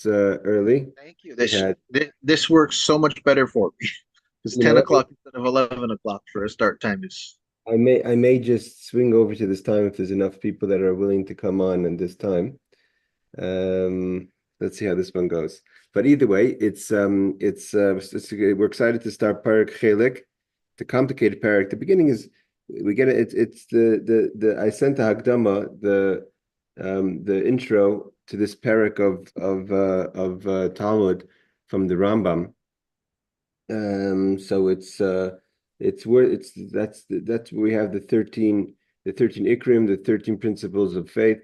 early. Thank you. We This had, this works so much better for me because you know 10 what? o'clock instead of 11 o'clock for a start time is. I may just swing over to this time if there's enough people that are willing to come on in this time. Um, let's see how this one goes. But either way, we're excited to start Preke Chelek, the complicated parak. The beginning is we get it. It's the I sent the Hagdama, the intro to this parak of Talmud from the Rambam. So it's where it's that's where we have the thirteen Ikrim, the 13 principles of faith.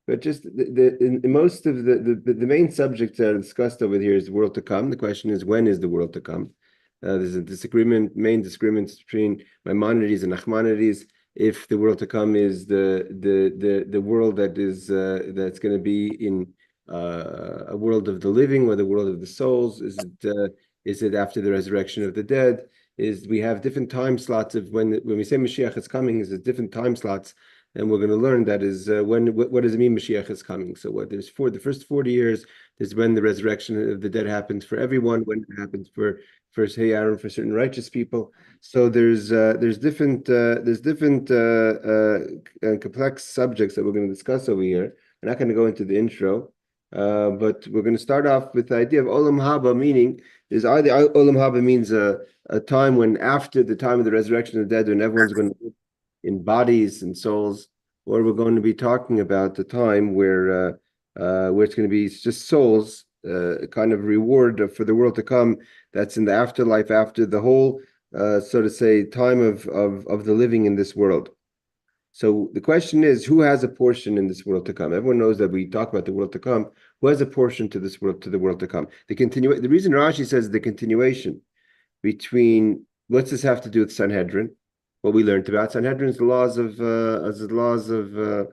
But just in most of the main subjects that are discussed over here is the world to come. The question is, when is the world to come? There's a main disagreement between Maimonides and Nachmanides. If the world to come is the world that's going to be in a world of the living or the world of the souls, is it after the resurrection of the dead? We have different time slots of when we say Mashiach is coming, is different time slots, and we're going to learn that is what does it mean Mashiach is coming? So the first 40 years is when the resurrection of the dead happens for everyone, when it happens for Hey Aaron, for certain righteous people. So there's different and complex subjects that we're going to discuss over here. We're not going to go into the intro, but we're going to start off with the idea of Olam Haba, meaning is either Olam Haba means a time when after the time of the resurrection of the dead, when everyone's going to live in bodies and souls, or we're going to be talking about the time where it's going to be just souls, kind of reward for the world to come. That's in the afterlife, after the whole, so to say, time of the living in this world. So the question is, who has a portion in this world to come? Everyone knows that we talk about the world to come. Who has a portion to this world, to the world to come? The reason Rashi says the continuation between, what's this have to do with Sanhedrin? What we learned about Sanhedrin is the laws of the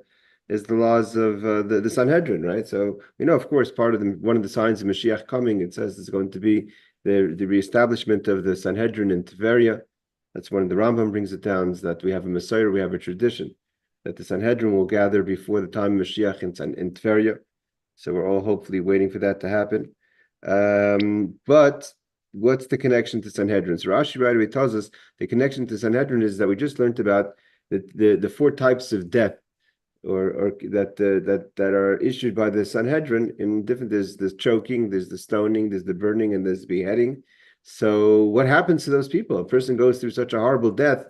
Sanhedrin, right? So we know, of course, one of the signs of Mashiach coming, it says is going to be the reestablishment of the Sanhedrin in Tveria. That's one of the Rambam brings it down, is that we have a Messiah, we have a tradition that the Sanhedrin will gather before the time of Mashiach in Tveria. So we're all hopefully waiting for that to happen. But what's the connection to Sanhedrin? So Rashi right away tells us the connection to Sanhedrin is that we just learned about the four types of death, or that are issued by the Sanhedrin in different. There's the choking, there's the stoning, there's the burning, and there's beheading. So what happens to those people? A person goes through such a horrible death,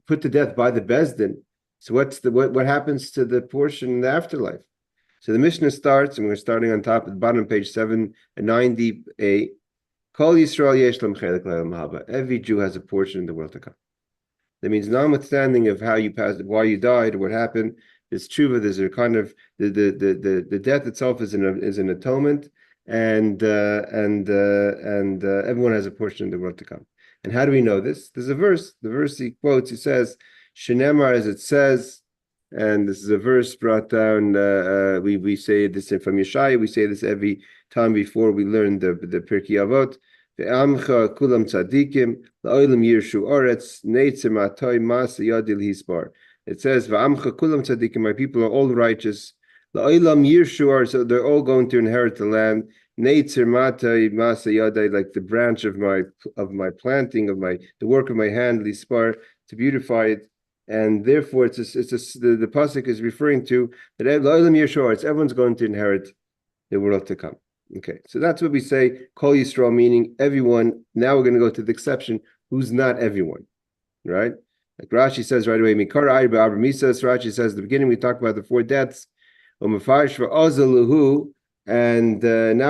put to death by the Beis Din. So what happens to the portion in the afterlife? So the Mishnah starts, and we're starting on top at the bottom, page 790a. Kol Yisrael yesh lam chelek le'olam haba. Every Jew has a portion in the world to come. That means, notwithstanding of how you passed, why you died, or what happened, there's tshuva. There's a kind of the death itself is an atonement, and everyone has a portion in the world to come. And how do we know this? There's a verse. The verse he quotes. He says, "Shenemar," as it says, and this is a verse brought down. We say this from Yeshaya. We say this every time before we learn the Pirkei Avot. Ve'amcha kulam tzadikim la'olam yirshu oretz neitzer matoy mas yadil hisbar. It says ve'amcha kulam tzadikim. My people are all righteous. La'olam yirshu oretz. So they're all going to inherit the land. Neitzer matoy mas yadai, like the branch of my planting, the work of my hand, lispar, to beautify it. And therefore, the pasuk is referring to that everyone's going to inherit the world to come. Okay, so that's what we say, Kol Yisrael, meaning everyone. Now we're going to go to the exception, who's not everyone, right? Like Rashi says right away, Rashi says at the beginning we talk about the four deaths, and now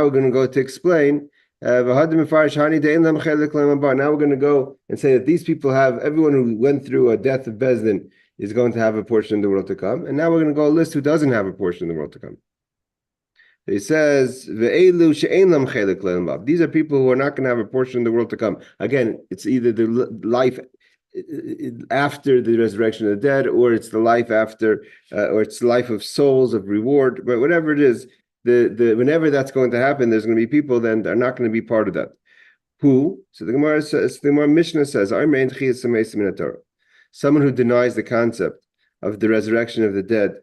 we're going to go to explain. Now we're going to go and say that these people everyone who went through a death of Beis Din is going to have a portion in the world to come. And now we're going to go list who doesn't have a portion in the world to come. He says, these are people who are not going to have a portion in the world to come. Again, it's either the life after the resurrection of the dead, or it's the life after, or it's the life of souls, of reward, but whatever it is, whenever that's going to happen, there's going to be people then that are not going to be part of that. Who? So the Gemorah says, the Gemorah Mishnah says, someone who denies the concept of the resurrection of the dead,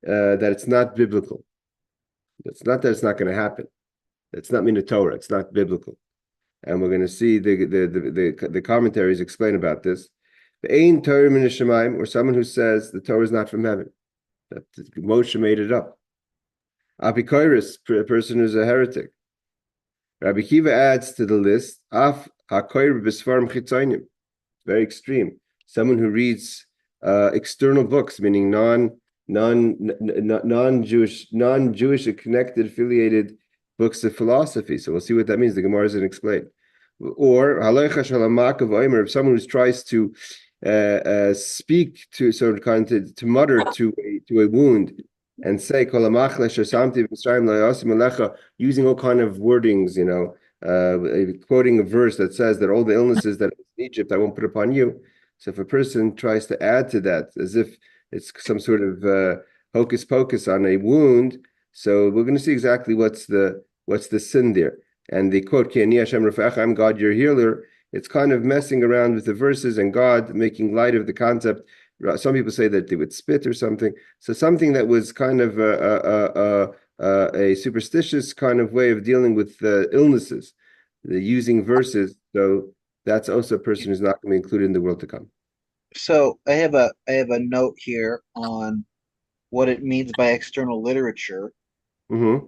that it's not biblical. It's not that it's not going to happen. It's not min Torah. It's not biblical. And we're going to see the commentaries explain about this. The Ein Torah min Shemaim, or someone who says the Torah is not from heaven, that Moshe made it up. Apikoris, a person who's a heretic. Rabbi Kiva adds to the list, Af HaKoir B'Sfarim Chitzaynim, very extreme. Someone who reads external books, meaning non-Jewish connected, affiliated books of philosophy. So we'll see what that means. The Gemara doesn't explain. Or if someone who tries to speak to sort of kind of to mutter to a wound and say using all kind of wordings, quoting a verse that says that all the illnesses that in Egypt I won't put upon you. So if a person tries to add to that as if it's some sort of hocus pocus on a wound, so we're going to see exactly what's the sin there. And the quote, Ki ani Hashem Rafa'echa, I'm God, your healer, it's kind of messing around with the verses and God making light of the concept. Some people say that they would spit or something. So something that was kind of a superstitious kind of way of dealing with illnesses, using verses. So that's also a person who's not going to be included in the world to come. So I have a note here on what it means by external literature. Mm-hmm.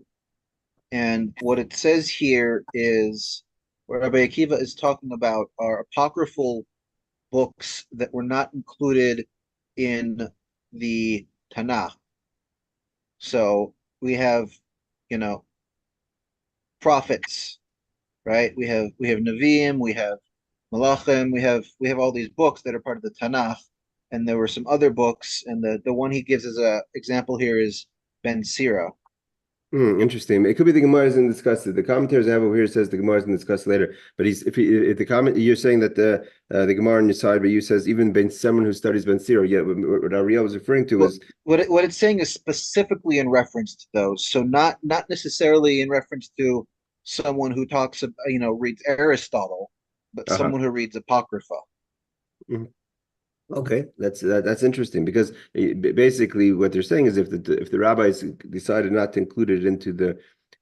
And what it says here is where Rabbi Akiva is talking about are apocryphal books that were not included in the Tanakh. So we have, prophets, right? We have Nevi'im, we have Malachim, we have all these books that are part of the Tanakh, and there were some other books, and the one he gives as a example here is Ben Sira. Interesting. It could be the Gemara isn't discussed. The commentators I have over here says the Gemara isn't discussed later. But if the comment you're saying that the Gemara on your side, but you says even someone who studies Ben Sira, what Ariel was referring to is what it's saying is specifically in reference to those. So not necessarily in reference to someone who talks, reads Aristotle, but someone who reads Apocrypha. Mm-hmm. Okay, that's interesting because basically what they're saying is if the rabbis decided not to include it into the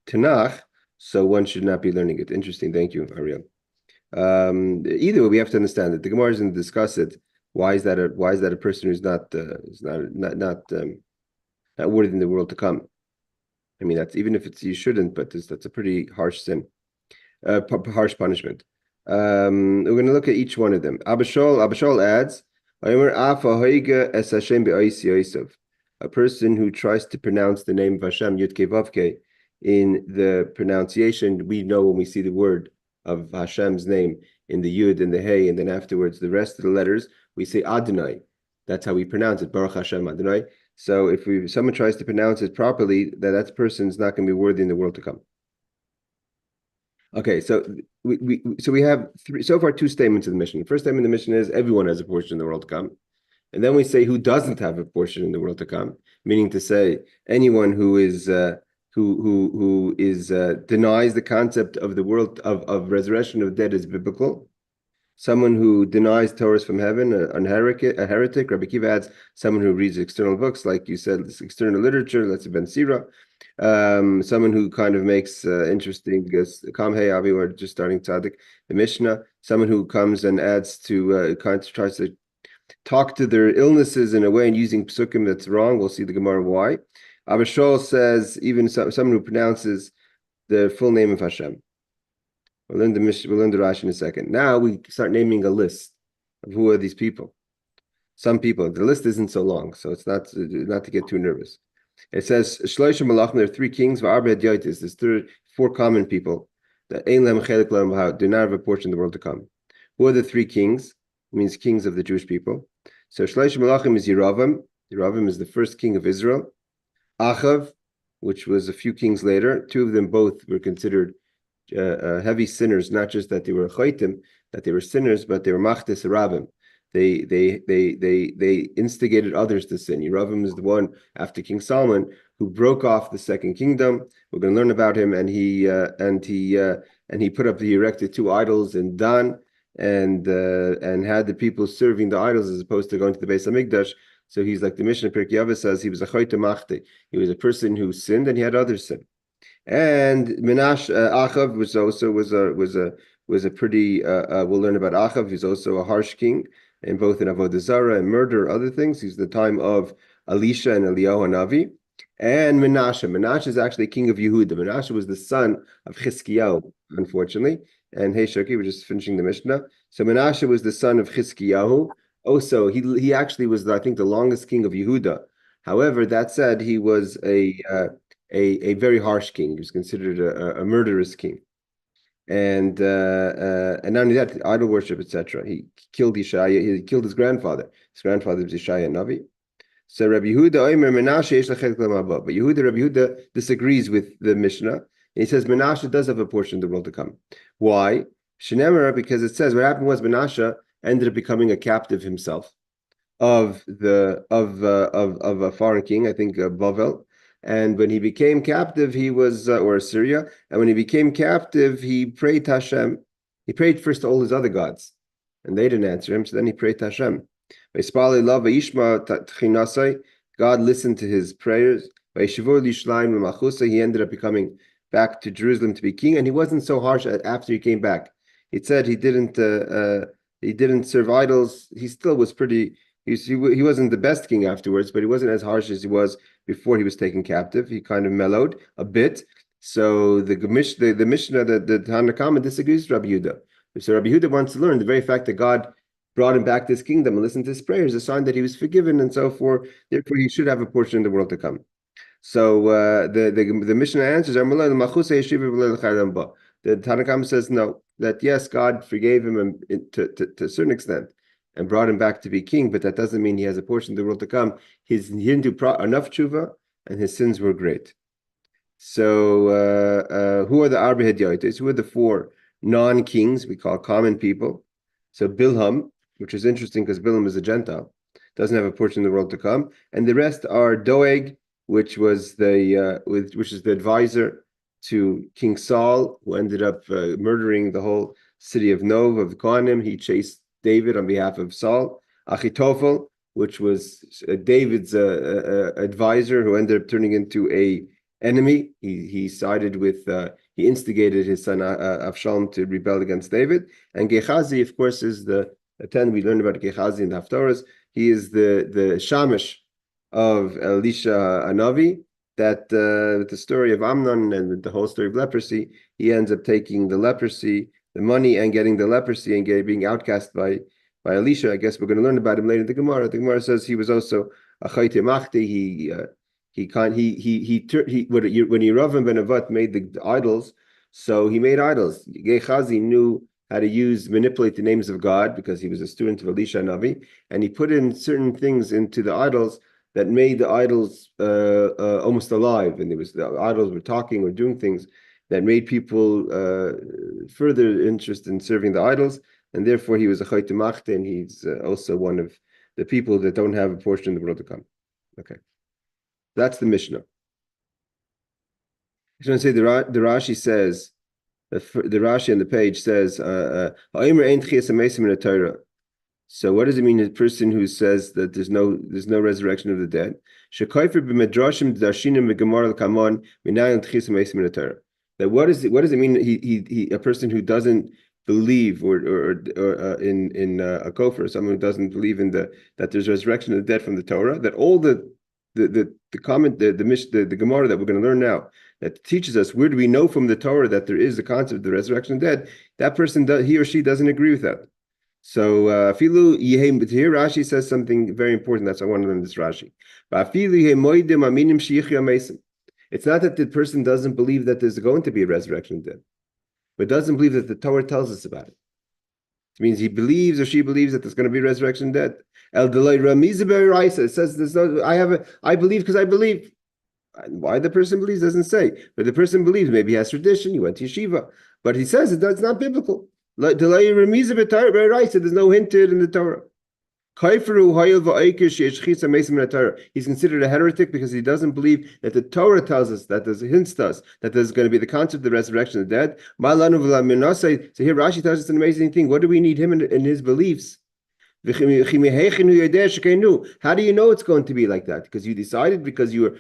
Tanakh, so one should not be learning it. Interesting, thank you, Ariel. Either way, we have to understand that the Gemara doesn't discuss it. Why is that a person who's not worthy in the world to come? I mean, that's even if you shouldn't, but that's a pretty harsh sin, harsh punishment. We're going to look at each one of them. Abishol adds. A person who tries to pronounce the name of Hashem, Yud Kei Vav Kei, in the pronunciation, we know when we see the word of Hashem's name in the Yud and the Hey, and then afterwards the rest of the letters, we say Adonai. That's how we pronounce it, Baruch Hashem Adonai. So if someone tries to pronounce it properly, that person's not going to be worthy in the world to come. Okay, so we have so far two statements of the mission. The first statement of the mission is everyone has a portion in the world to come. And then we say who doesn't have a portion in the world to come, meaning to say anyone who is denies the concept of the world of resurrection of the dead is biblical. Someone who denies Torah from heaven, a heretic. Rabbi Kiva adds someone who reads external books, like you said, this external literature, let's say Ben Sira. Someone who kind of makes interesting, Kam Hey Avi, we're just starting Tzaddik, the Mishnah. Someone who comes and adds to, kind of tries to talk to their illnesses in a way and using psukim that's wrong. We'll see the Gemara why. Abishol says even someone who pronounces the full name of Hashem. We'll learn the Rashi in a second. Now we start naming a list of who are these people. Some people. The list isn't so long, so it's not to get too nervous. It says Shloisha Malachim. There are three kings. There's four common people that do not have a portion in the world to come. Who are the three kings? It means kings of the Jewish people. So Shloisha Malachim is Yeravam. Yeravam is the first king of Israel. Achav, which was a few kings later. Two of them both were considered heavy sinners, not just that they were chaytim, that they were sinners, but they were machtes rabim. They instigated others to sin. Yeravim is the one after King Solomon who broke off the second kingdom. We're going to learn about him, and he erected two idols in Dan, and had the people serving the idols as opposed to going to the Beis Hamikdash. So he's like the Mishnah Preke Chelek says, he was a chaytim machte. He was a person who sinned and he had others sin. And Menashe Achav was a pretty. We'll learn about Achav. He's also a harsh king, and both in Avodah Zarah and murder, other things. He's the time of Elisha and Eliyahu Hanavi. And Menashe is actually king of Yehuda. Menashe was the son of Chizkiyahu, unfortunately. And hey, Shoki, we're just finishing the Mishnah. So Menashe was the son of Chizkiyahu. Also, he actually was, I think, the longest king of Yehuda. However, that said, he was a very harsh king. He was considered a murderous king, and not only that, idol worship, etc. He killed Yeshaya. He killed his grandfather. His grandfather was Yeshaya Navi. So Rabbi Yehuda Omer Menashe yesh lachet l'mabah. But Rabbi Yehuda disagrees with the Mishnah, and he says Menashe does have a portion of the world to come. Why? Shenemera, because it says what happened was Menashe ended up becoming a captive himself of a foreign king, I think Bavel. And when he became captive, he was or Assyria. And when he became captive, he prayed to Hashem. He prayed first to all his other gods, and they didn't answer him. So then he prayed to Hashem. God listened to his prayers. He ended up coming back to Jerusalem to be king, and he wasn't so harsh after he came back. It said he didn't serve idols. He still was pretty. He wasn't the best king afterwards, but he wasn't as harsh as he was before he was taken captive. He kind of mellowed a bit. So the Mishnah, the Tanakama disagrees with Rabbi Yehuda. So Rabbi Yehuda wants to learn the very fact that God brought him back to his kingdom and listened to his prayers, a sign that he was forgiven and so forth. Therefore, he should have a portion in the world to come. So the Mishnah answers, the Tanakama says no, that yes, God forgave him to a certain extent and brought him back to be king, but that doesn't mean he has a portion of the world to come. He didn't do enough tshuva, and his sins were great. So who are the Arba Hedyotes? Who are the four non-kings we call common people? So Bilham, which is interesting because Bilham is a Gentile, doesn't have a portion of the world to come, and the rest are Doeg, which is the advisor to King Saul, who ended up murdering the whole city of Nov of Kohanim. He chased David on behalf of Saul. Achitophel, which was David's advisor, who ended up turning into a enemy. He sided with, he instigated his son Avshalom to rebel against David. And Gehazi, of course, is the 10. We learned about Gehazi in the Haftarahs. He is the Shamish of Elisha Hanavi. That with the story of Amnon and with the whole story of leprosy, he ends up taking the leprosy, the money, and getting the leprosy and being outcast by Elisha. I guess we're going to learn about him later in the Gemorah. The Gemorah says he was also a chayte machti. When Yeravam ben Avat made the idols, so he made idols. Gehazi knew how to manipulate the names of God because he was a student of Elisha Navi, and he put in certain things into the idols that made the idols almost alive, and the idols were talking or doing things that made people further interested in serving the idols, and therefore he was a chayte machte, and he's also one of the people that don't have a portion in the world to come. Okay, that's the Mishnah. I just want to say the Rashi says, the Rashi on the page says, so what does it mean, a person who says that there's no resurrection of the dead? That what does it mean? He a person who doesn't believe or in a kofar, someone who doesn't believe in that there's resurrection of the dead from the Torah, that all the Gemorah that we're going to learn now that teaches us where do we know from the Torah that there is the concept of the resurrection of the dead, that person he or she doesn't agree with that. So Filu Yehem, but here Rashi says something very important. That's why I want to learn this Rashi. It's not that the person doesn't believe that there's going to be a resurrection of the dead, but doesn't believe that the Torah tells us about it. It means he believes or she believes that there's going to be a resurrection of the dead. El Delay Ramizaberi Raisa. It says there's no. I believe because I believe. Why the person believes doesn't say, but the person believes. Maybe he has tradition. He went to yeshiva, but he says it's not biblical. There's no hint in the Torah. He's considered a heretic because he doesn't believe that the Torah tells us, that there's hints to us that there's going to be the concept of the resurrection of the dead. So here Rashi tells us an amazing thing. What do we need him in his beliefs? How do you know it's going to be like that? Because you decided, because you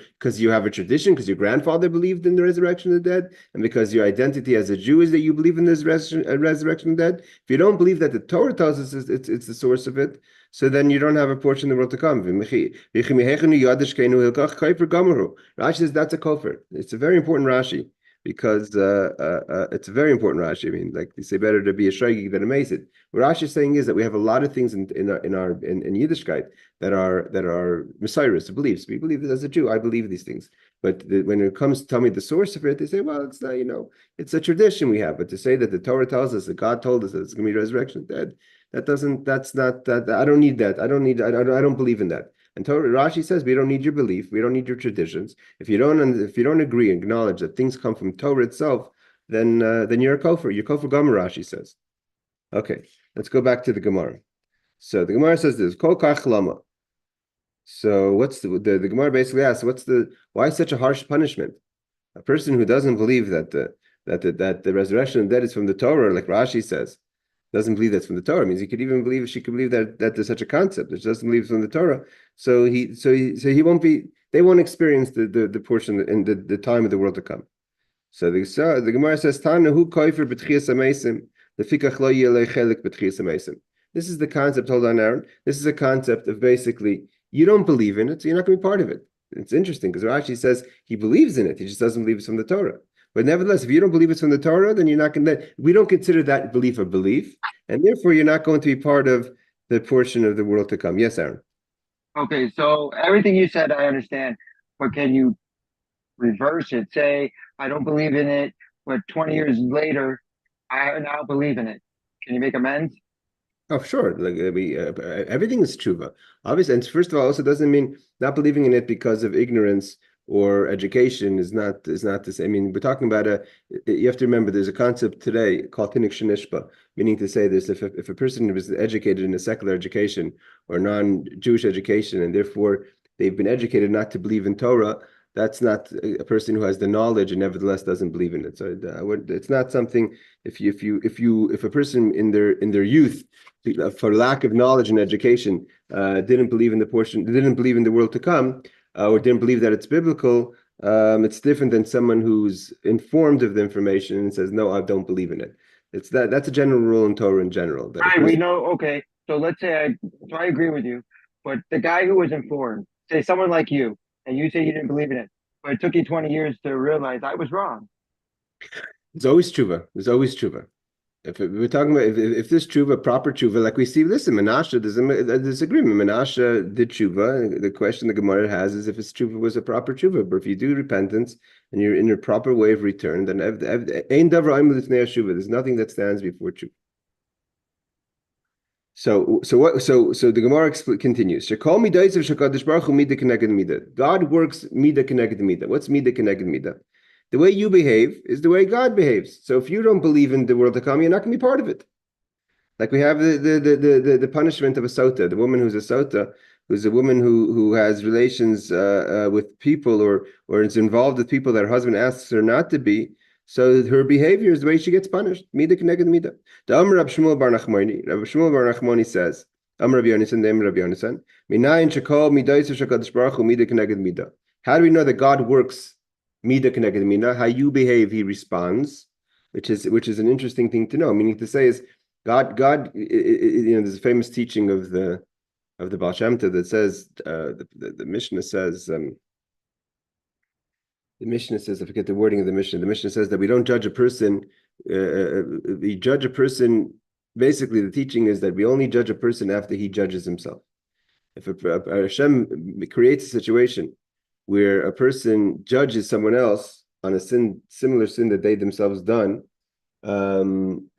have a tradition, because your grandfather believed in the resurrection of the dead, and because your identity as a Jew is that you believe in this resurrection of the dead. If you don't believe that the Torah tells us it's the source of it, so then you don't have a portion in the world to come. Rashi says that's a kofar. It's a very important Rashi, because it's a very important Rashi. I mean, like they say, better to be a shogeg than a mesid. What Rashi is saying is that we have a lot of things in Yiddishkeit that are Messiahs, beliefs. We believe that as a Jew, I believe these things. But when it comes to tell me the source of it, they say, well, it's not, it's a tradition we have. But to say that the Torah tells us, that God told us that it's going to be resurrection of the dead, that's not that. I don't need that. I don't believe in that. And Rashi says we don't need your belief, we don't need your traditions. If you don't agree and acknowledge that things come from Torah itself, then you're a kofar. You're kofar Gemorah, Rashi says. Okay, let's go back to the Gemara. So the Gemara says this: Kol kach lama. So what's the Gemara basically asks, why such a harsh punishment? A person who doesn't believe that the resurrection of the dead is from the Torah, like Rashi says, doesn't believe that's from the Torah, means she could believe that there's such a concept, that she doesn't believe it's from the Torah. So he won't be. They won't experience the portion in the time of the world to come. So the Gemara says, Tana hu koifer b'tchias hamesim, lefikach lo yelei chelik b'tchias hamesim. This is the concept. Hold on, Aaron. This is a concept of basically you don't believe in it, so you're not going to be part of it. It's interesting because Rashi says he believes in it, he just doesn't believe it's from the Torah. But nevertheless, if you don't believe it's from the Torah, then you're not going to. We don't consider that belief a belief, and therefore you're not going to be part of the portion of the world to come. Yes, Aaron. Okay, so everything you said, I understand, but can you reverse it? Say, I don't believe in it, but 20 years later, I now believe in it. Can you make amends? Oh, sure. Like everything is tshuva, obviously. And first of all, also doesn't mean not believing in it because of ignorance or education is not the same. I mean, we're talking about you have to remember there's a concept today called tinuk shenishba, meaning to say this: if a person was educated in a secular education or non-Jewish education, and therefore they've been educated not to believe in Torah, that's not a person who has the knowledge and nevertheless doesn't believe in it. So it's not something. If a person in their youth, for lack of knowledge and education, didn't believe in the world to come, or didn't believe that it's biblical, it's different than someone who's informed of the information and says, no, I don't believe in it. That's a general rule in Torah in general. Right, we know. Okay, so let's say I agree with you, but the guy who was informed, say someone like you, and you say you didn't believe in it, but it took you 20 years to realize I was wrong. There's always tshuva. There's always tshuva. If we're talking about if this tshuva, proper tshuva, like we see, listen, Menashe, there's a disagreement. Menashe did tshuva. The question the Gemara has is if his tshuva was a proper tshuva. But if you do repentance and you're in your proper way of return, then ein davar oimel lifnei tshuva. There's nothing that stands before tshuva. So the Gemara continues. Shekol midayis of Shekadish Baruch Hu mida keneged mida. God works mida keneged mida. What's mida keneged mida? The way you behave is the way God behaves. So if you don't believe in the world to come, you're not going to be part of it. Like we have the punishment of a sota, the woman who's a sota, who's a woman who has relations with people or is involved with people that her husband asks her not to be. So her behavior is the way she gets punished. Mida keneged mida. The Amar Rab Shmuel bar Nachmani. Rab Shmuel bar Nachmani says, Amar Rabbi Yonasan, the Amar Rabbi Yonasan, Minayin shekol midayis shekadosh baruch hu mida keneged mida. How do we know that God works mida keneged mida? How you behave, He responds, which is an interesting thing to know. Meaning to say is God. There's a famous teaching of the Baal Shem Tov that says the Mishnah says. The Mishnah says, I forget the wording of the Mishnah. The Mishnah says that we don't judge a person. We judge a person. Basically, the teaching is that we only judge a person after he judges himself. If Hashem creates a situation where a person judges someone else on a similar sin that they themselves done, and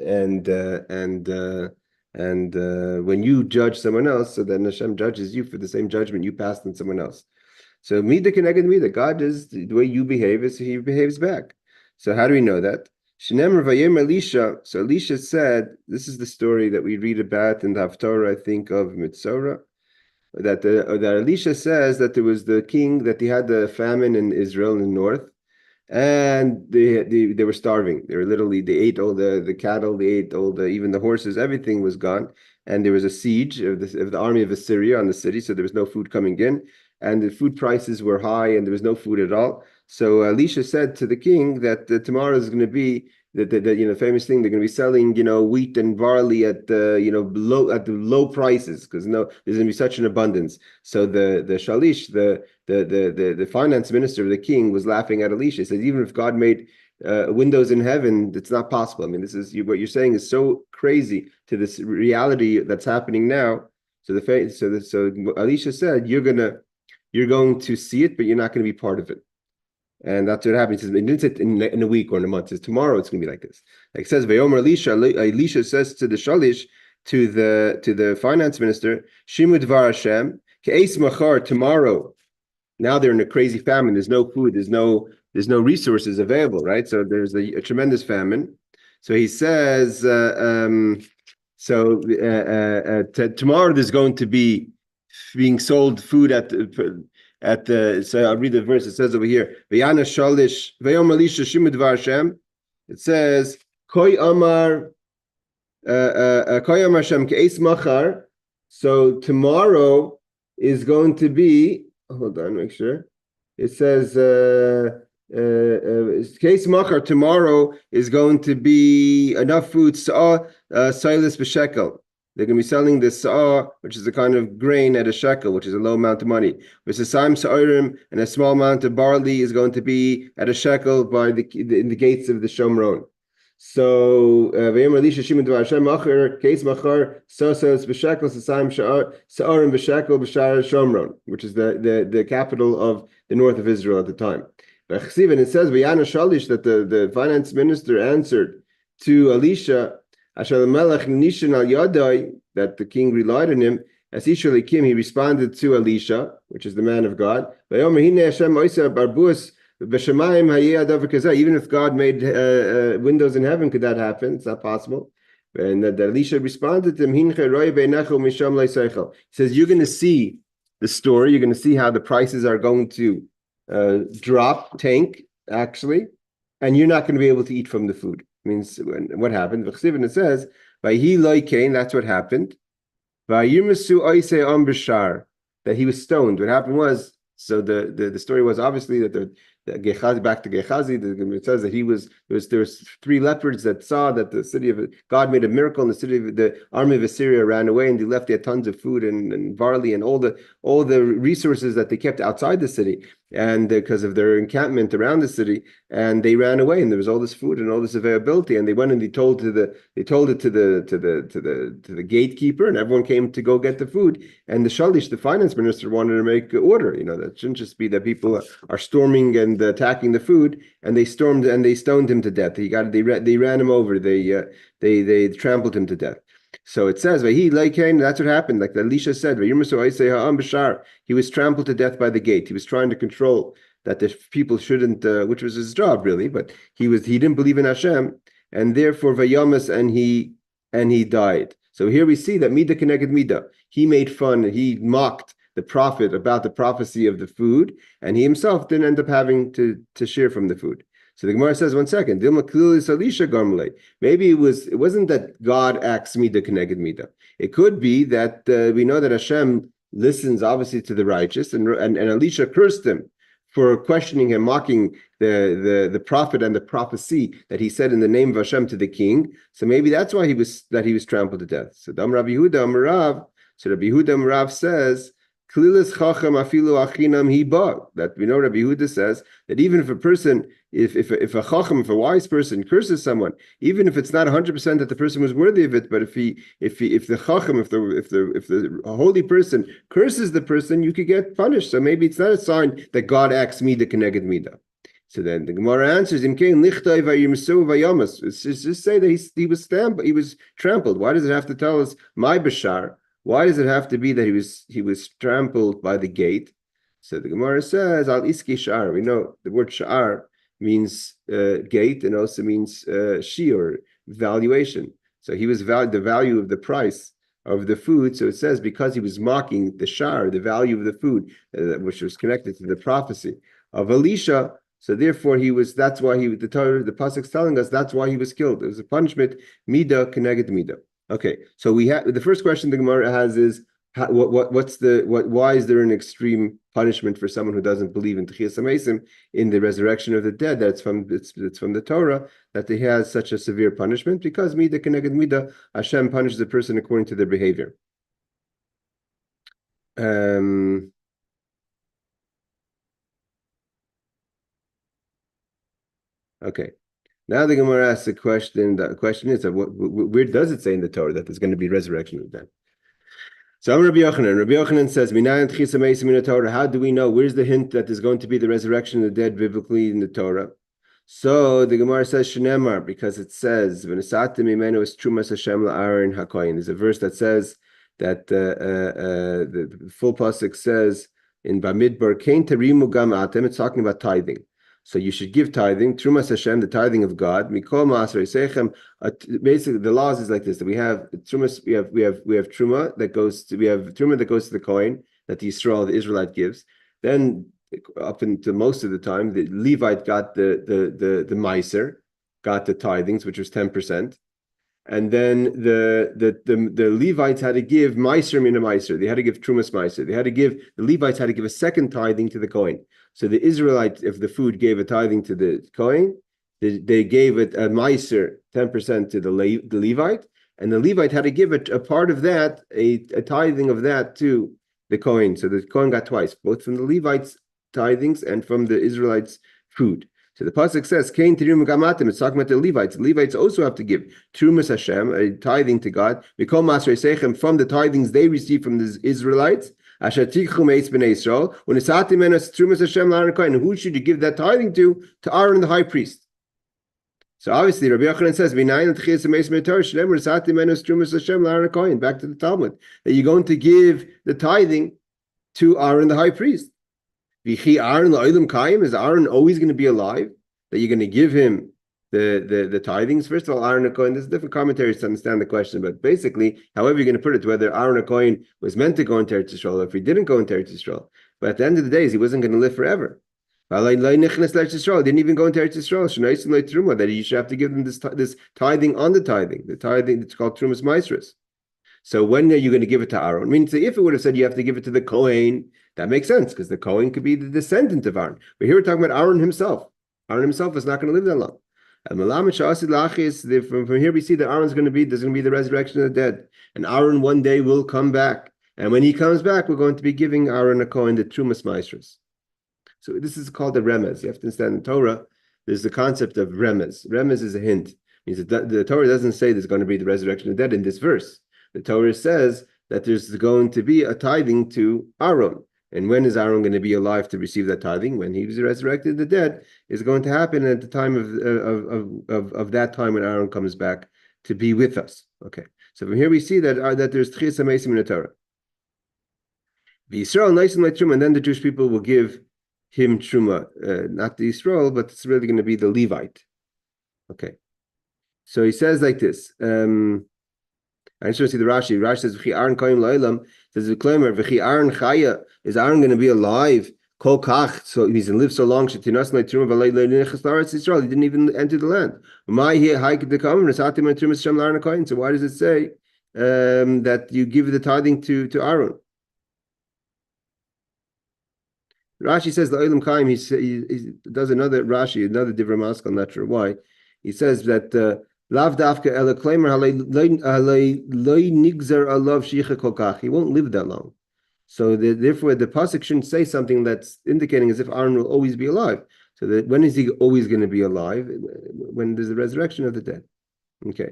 when you judge someone else, so then Hashem judges you for the same judgment you passed on someone else. So mida keneged mida, God is the way you behave is He behaves back. So how do we know that? Shneimar vayem Elisha. So Elisha said, this is the story that we read about in the Haftarah, I think, of Mitzorah, that Elisha says that there was the king, that he had the famine in Israel in the north, and they were starving. They were literally, they ate all the cattle, they ate all the, even the horses, everything was gone. And there was a siege of the army of Assyria on the city, so there was no food coming in, and the food prices were high, and there was no food at all. So Elisha said to the king that tomorrow is going to be the famous thing, they're going to be selling wheat and barley at the low prices, because there's going to be such an abundance. So the shalish, the finance minister of the king, was laughing at Elisha. He said, even if God made windows in heaven, it's not possible. I mean, this is what you're saying is so crazy to this reality that's happening now. So Elisha said, you're going to see it, but you're not going to be part of it. And that's what happens. It didn't say in a week or in a month. It says tomorrow it's going to be like this. Like it says, Vayomer Elisha says to the shalish, to the finance minister, Shimu Dvar Hashem, Ke'es Machar, tomorrow. Now they're in a crazy famine. There's no food. There's no resources available, right? So there's a tremendous famine. So he says, tomorrow there's going to be being sold food at the, so I'll read the verse. It says over here, Vayana Shalish, Vayom Elisha Shimu Dvar Hashem. It says, Koi Amar Hashem Ke'es Machar. So tomorrow is going to be, hold on, make sure. It says, Ke'es Machar, tomorrow is going to be enough food, Sa'ah, Silas B'Shekel. They're going to be selling the sa'ah, which is a kind of grain, at a shekel, which is a low amount of money. With the saim sa'irim, and a small amount of barley is going to be at a shekel by in the gates of the Shomron. So, Vayom Elisha Shimu Dvar Hashem Machar, Ke'es Machar, Sosas B'Shekel, Saim Sa'irim B'Shekel, B'Shar Shomron, which is the capital of the north of Israel at the time. And it says, Vayana Shalish, that the finance minister answered to Elisha, that the king relied on him. As he responded to Elisha, which is the man of God. Even if God made windows in heaven, could that happen? It's not possible. And that Elisha responded to him. He says, you're going to see the story. You're going to see how the prices are going to drop, tank, actually, and you're not going to be able to eat from the food. Means what happened? And it says, that's what happened. That he was stoned. What happened was, so the story was obviously that the Gehazi, back to Gehazi, it says that there was 3 leopards that saw that the city of God made a miracle, and the army of Assyria ran away, and they left there tons of food and barley and all the resources that they kept outside the city, and because of their encampment around the city, and they ran away, and there was all this food and all this availability, and they went and they told it to the gatekeeper, and everyone came to go get the food, and the shalish, the finance minister, wanted to make order. That shouldn't just be that people are storming and attacking the food, and they stoned him to death. They ran him over. They trampled him to death. So it says, that's what happened. Like Elisha said, he was trampled to death by the gate. He was trying to control that the people shouldn't, which was his job really, but he didn't believe in Hashem, and therefore vayamas, and he died. So here we see that Midah Keneged Midah. He made fun, he mocked the prophet about the prophecy of the food, and he himself didn't end up having to share from the food. So the Gemara says, one second, maybe it wasn't that God acts Midah Keneged Midah. It could be that we know that Hashem listens obviously to the righteous, and Elisha cursed him for questioning him, mocking the prophet and the prophecy that he said in the name of Hashem to the king. So maybe that's why he was trampled to death. So Rabbi Yehuda Marav says, that we know Rabbi Yehuda says that even if a person, if a chacham, if a wise person curses someone, even if it's not 100% that the person was worthy of it, but if the chacham, if the holy person curses the person, you could get punished. So maybe it's not a sign that God acts Midah Keneged Midah. So then the Gemara answers, it's just say that he was trampled. Why does it have to tell us my bashar? Why does it have to be that he was trampled by the gate? So the Gemara says, Al Iski Sha'ar. We know the word Sha'ar means gate, and also means shi, or valuation. So he was the value of the price of the food. So it says because he was mocking the Sha'ar, the value of the food, which was connected to the prophecy of Elisha. So therefore, that's why the pasuk's telling us that's why he was killed. It was a punishment, midah keneged midah. Okay, so we have the first question the Gemara has is why is there an extreme punishment for someone who doesn't believe in Techiyas HaMeisim, in the resurrection of the dead? It's from the Torah that he has such a severe punishment, because midah keneged midah, Hashem punishes a person according to their behavior. Okay. Now the Gemara asks a question. The question is, where does it say in the Torah that there's going to be resurrection of the dead? So Rabbi Yochanan says, how do we know? Where's the hint that there's going to be the resurrection of the dead biblically in the Torah? So the Gemara says, Shnemar, because it says, there's a verse that says that the full pasuk says in Bamidbar, Kain Tarimu Gam Atem, it's talking about tithing. So you should give tithing, Trumas Hashem, the tithing of God. Mikol Ma'asrei Seichem. Basically, the laws is like this: that we have Trumas, we have Truma that goes to the coin that the Israelite gives. Then up until most of the time, the Levite got the Meiser, got the tithings, which was 10%. And then the Levites had to give Meiser mina Meiser. They had to give Trumas Meiser. The Levites had to give a second tithing to the coin. So the Israelites, if the food gave a tithing to the coin, they gave it a Meiser, 10% to the Levite, and the Levite had to give it a part of that, a tithing of that to the coin. So the coin got twice, both from the Levites' tithings and from the Israelites' food. So the pasuk says, "Kain tirum gamatim." It's talking about the Levites. The Levites also have to give trumas Hashem, a tithing to God. We call masrei seichem from the tithings they receive from the Israelites. Asher tikchu meis bnei Yisrael. When it's atimenas trumas Hashem la'aron kohen, who should you give that tithing to? To Aaron the high priest. So obviously, Rabbi Yochanan says, "V'nayin l'tchias meis bnei Torah shlemer es atimenas trumas Hashem la'aron kohen." Back to the Talmud, that you're going to give the tithing to Aaron the high priest. V'chi Aaron la'olam kayim, is Aaron always going to be alive? That you're going to give him the tithings? First of all, Aaron HaKohen, there's different commentaries to understand the question, but basically, however you're going to put it, whether Aaron HaKohen was meant to go into Eretz Yisrael, or if he didn't go into Eretz Yisrael, but at the end of the days, he wasn't going to live forever. He didn't even go into Eretz Yisrael, that you should have to give them this tithing on the tithing it's called Trumas Maisrus. So when are you going to give it to Aaron? I mean, so if it would have said you have to give it to the Kohen, that makes sense, because the Kohen could be the descendant of Aaron. But here we're talking about Aaron himself. Aaron himself is not going to live that long. From here we see that there's going to be the resurrection of the dead. And Aaron one day will come back. And when he comes back, we're going to be giving Aaron a Kohen the Trumas Maestros. So this is called the remez. You have to understand in Torah, there's the concept of remez. Remez is a hint. It means that the Torah doesn't say there's going to be the resurrection of the dead in this verse. The Torah says that there's going to be a tithing to Aaron. And when is Aaron going to be alive to receive that tithing? When he was resurrected the dead, is going to happen at the time of that time when Aaron comes back to be with us. Okay, so from here we see that there's Techiyas HaMeisim in the Torah. Yisrael nice and like Truma, and then the Jewish people will give him Truma, not the Yisrael, but it's really going to be the Levite. Okay, so he says like this. I just want to see the Rashi. Rashi says, "V'chi Aaron koyim la'ilam." Says the claimer, "V'chi Aaron chaya." Is Aaron going to be alive? Kol kach. So he's going to live so long. Shetinas le'truma v'lei le'nechas la'aretz Yisrael. He didn't even enter the land. Why he ha'iked the kamim resatim le'trumas Hashem la'Aaron koyin? So why does it say that you give the tithing to Aaron? Rashi says la'ilam kaim. He does another Rashi, another Divrei Maskal. I'm not sure why. He says that. Lav dafka ela claimer halei loy nigzer alav shicha kolkach. He won't live that long, so therefore the pasuk shouldn't say something that's indicating as if Aaron will always be alive. So that when is he always going to be alive? When there's the resurrection of the dead. Okay.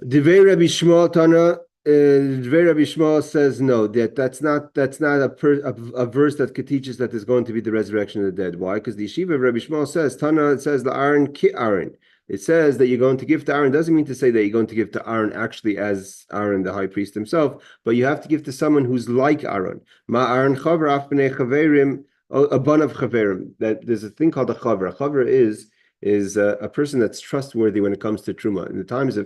Divei Rabbi Shmuel Tana. Divei Rabbi Shmuel says no. That's not a verse that could teach us that there's going to be the resurrection of the dead. Why? Because the yeshiva of Rabbi Shmuel says Tana. It says the Aaron ki Aaron. It says that you're going to give to Aaron. Doesn't mean to say that you're going to give to Aaron actually as Aaron, the high priest himself, but you have to give to someone who's like Aaron. Ma Aaron chaver af b'nei chaverim, a bun of chaverim. That there's a thing called a chaver. A chaver is a person that's trustworthy when it comes to truma. In the times